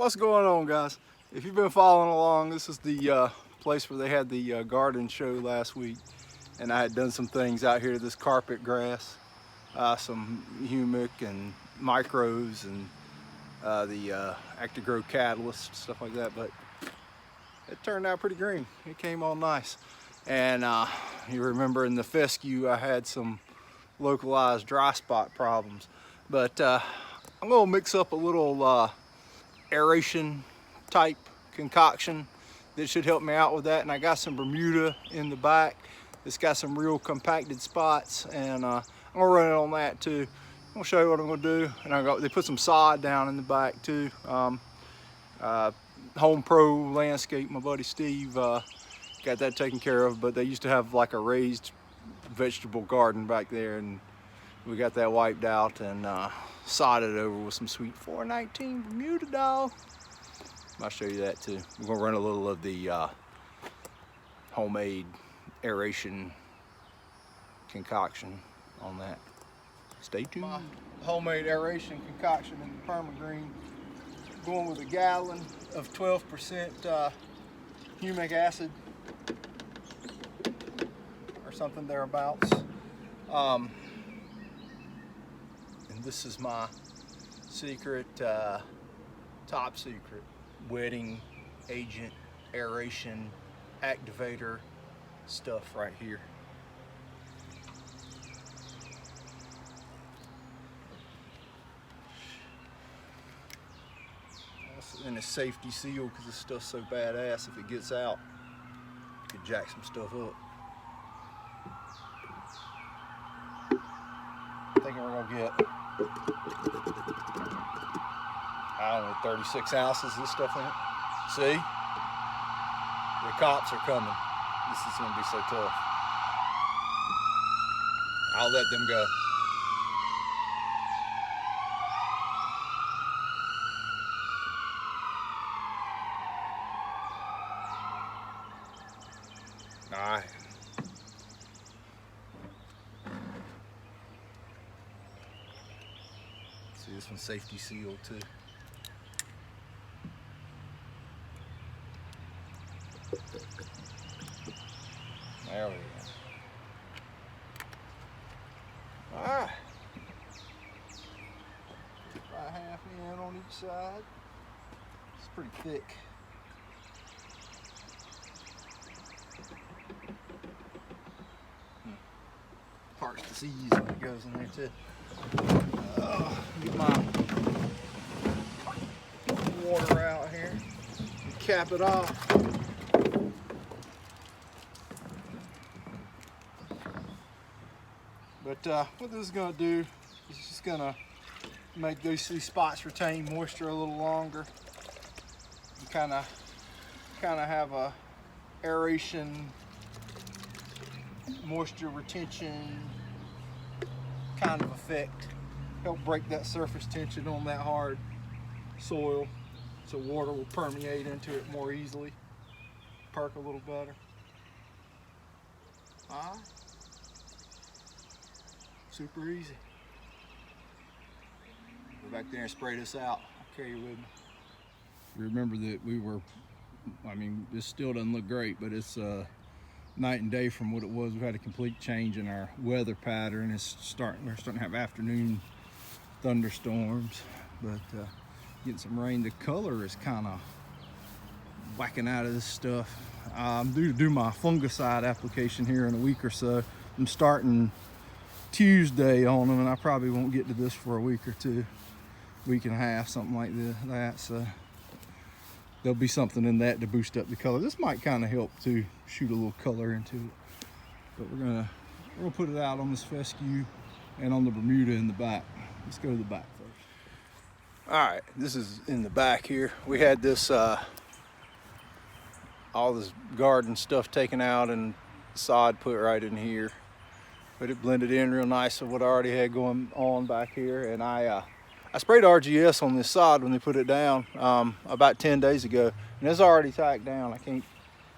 What's going on, guys? If you've been following along, this is the place where they had the garden show last week, and I had done some things out here, this carpet grass, some humic and micros and the Actigrow catalyst, stuff like that, but it turned out pretty green. It came all nice. And you remember in the fescue I had some localized dry spot problems, but I'm gonna mix up a little aeration type concoction that should help me out with that. And I got some Bermuda in the back. It's got some real compacted spots, and I'm gonna run it on that too. I'm gonna show you what I'm gonna do. And they put some sod down in the back too. Home Pro Landscape, my buddy Steve got that taken care of, but they used to have like a raised vegetable garden back there, and we got that wiped out and sodded over with some sweet 419 Bermuda, dog. I'll show you that too. We're gonna run a little of the homemade aeration concoction on that. Stay tuned. My homemade aeration concoction in the permagreen. Going with a gallon of 12% humic acid or something thereabouts. And this is my secret, top secret wetting agent aeration activator stuff right here. And it's safety sealed because this stuff's so badass. If it gets out, it could jack some stuff up. I'm thinking we're gonna get, I don't know, 36 ounces of this stuff in it. See? The cops are coming. This is gonna be so tough. I'll let them go. All right. See, this one's safety sealed too. There we go. All right. About half in on each side. It's pretty thick. Parts to seize when it goes in there too. Get my water out here and cap it off. But what this is going to do is just going to make these spots retain moisture a little longer. And kind of have a aeration, moisture retention kind of effect. Help break that surface tension on that hard soil so water will permeate into it more easily, perk a little better. Super easy. Go back there and spray this out. I'll carry you with me. Remember that this still doesn't look great, but it's night and day from what it was. We've had a complete change in our weather pattern. We're starting to have afternoon thunderstorms, but getting some rain. The color is kind of whacking out of this stuff. I'm due to do my fungicide application here in a week or so. I'm starting Tuesday on them, and I probably won't get to this for a week or two, week and a half, something like that. So there'll be something in that to boost up the color. This might kind of help to shoot a little color into it. But we're gonna put it out on this fescue and on the Bermuda in the back. Let's go to the back first. All right, this is in the back here. We had this all this garden stuff taken out and sod put right in here. But it blended in real nice with what I already had going on back here. And I sprayed RGS on this sod when they put it down about 10 days ago, and it's already tacked down. I can't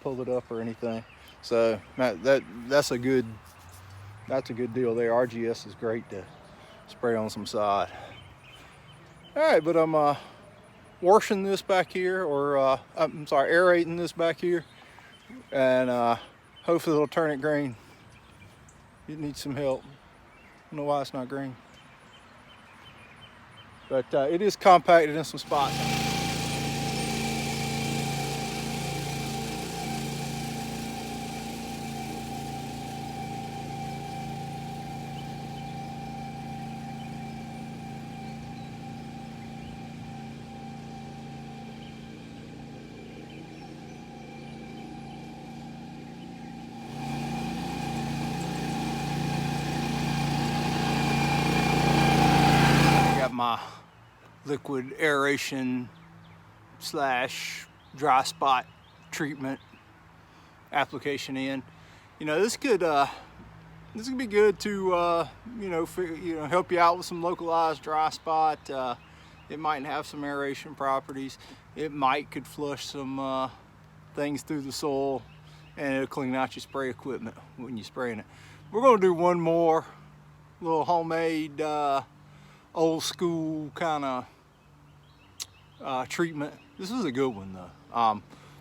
pull it up or anything. So that's a good deal there. RGS is great to spray on some sod. All right, but I'm washing this back here, or I'm sorry, aerating this back here, and hopefully it'll turn it green. It needs some help. I don't know why it's not green, but it is compacted in some spots. My liquid aeration / dry spot treatment application in. You know, this could be good to help you out with some localized dry spot. It might have some aeration properties. It could flush some things through the soil, and it'll clean out your spray equipment when you're spraying it. We're going to do one more little homemade old school kind of treatment. This is a good one though.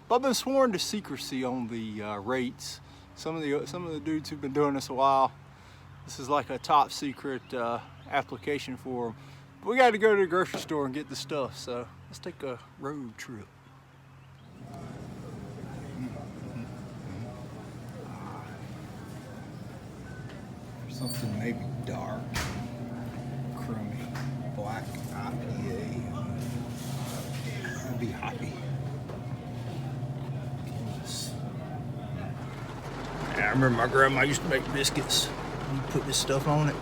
But I've been sworn to secrecy on the rates. Some of the dudes who've been doing this a while, this is like a top secret application for them. But we got to go to the grocery store and get the stuff, so let's take a road trip. Something maybe dark, crummy, black IPA. I'd be happy. I remember my grandma used to make biscuits. You put this stuff on it.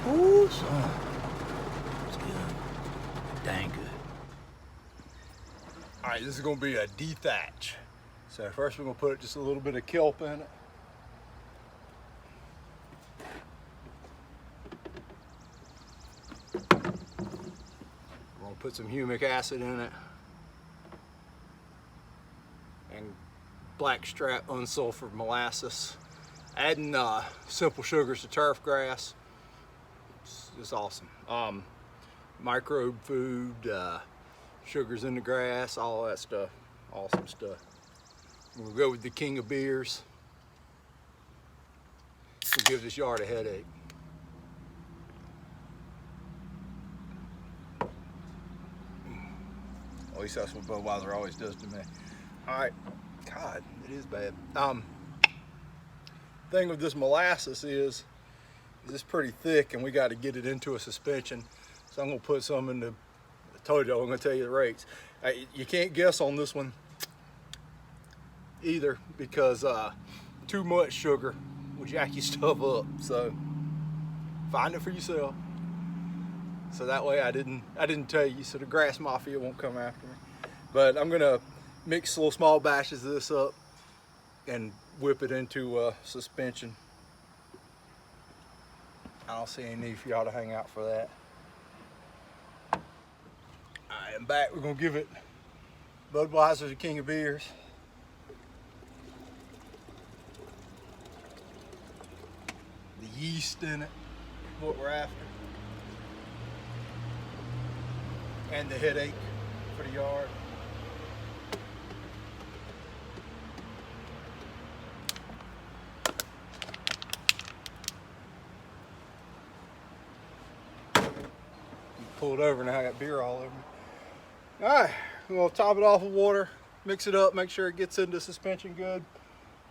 Ooh, son. It's good. Dang good. Alright, this is going to be a dethatch. So first we're going to put just a little bit of kelp in it. Put some humic acid in it, and blackstrap unsulfured molasses. Adding simple sugars to turf grass, it's awesome. Microbe food, sugars in the grass, all that stuff, awesome stuff. We'll go with the king of beers. It gives this yard a headache. At least that's what Budweiser always does to me. All right, God, it is bad. Thing with this molasses is it's pretty thick, and we got to get it into a suspension. So I'm gonna put some in the. I told you I'm gonna tell you the rates. You can't guess on this one either, because too much sugar will jack your stuff up. So find it for yourself. So that way I didn't tell you, so the grass mafia won't come after me. But I'm gonna mix little small batches of this up and whip it into suspension. I don't see any need for y'all to hang out for that. Alright, I'm back. We're gonna give it Budweiser, the king of beers. The yeast in it, what we're after. And the headache for the yard. Pulled over, now I got beer all over me. All right, we'll top it off with water, mix it up, make sure it gets into suspension good.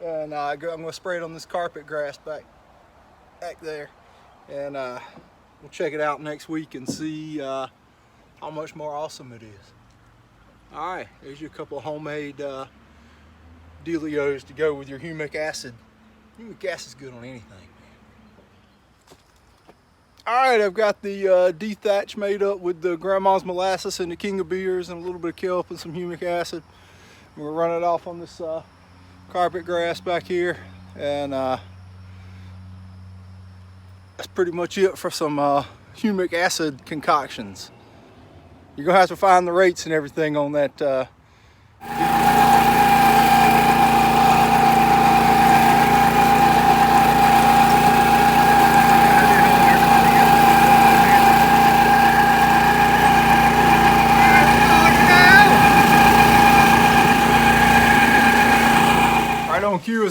And I'm gonna spray it on this carpet grass back there. And we'll check it out next week and see how much more awesome it is. All right, there's you a couple of homemade dealios to go with your humic acid. Humic acid's good on anything, man. All right, I've got the dethatch made up with the grandma's molasses and the king of beers and a little bit of kelp and some humic acid. We're gonna run it off on this carpet grass back here, and that's pretty much it for some humic acid concoctions. You're gonna have to find the rates and everything on that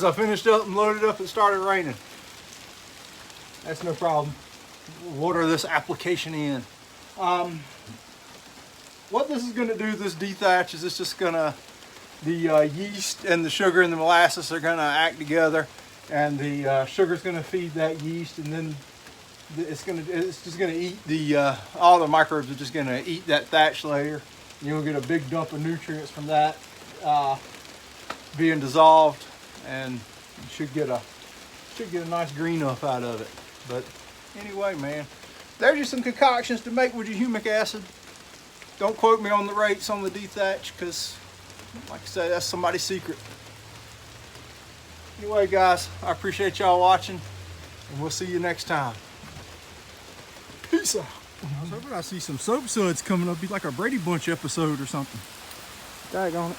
I finished up and loaded up, it started raining. That's no problem. Water this application in. What this is going to do, this dethatch, is it's just going to, the yeast and the sugar and the molasses are going to act together, and the sugar is going to feed that yeast, and then it's just going to eat the all the microbes are just going to eat that thatch layer. You'll get a big dump of nutrients from that being dissolved, and you should get a nice green up out of it. But anyway, man, there's just some concoctions to make with your humic acid. Don't quote me on the rates on the dethatch, because like I said, that's somebody's secret. Anyway, guys, I appreciate y'all watching, and we'll see you next time. Peace out. I was hoping I see some soap suds coming up. Be like a Brady Bunch episode or something. Daggone it.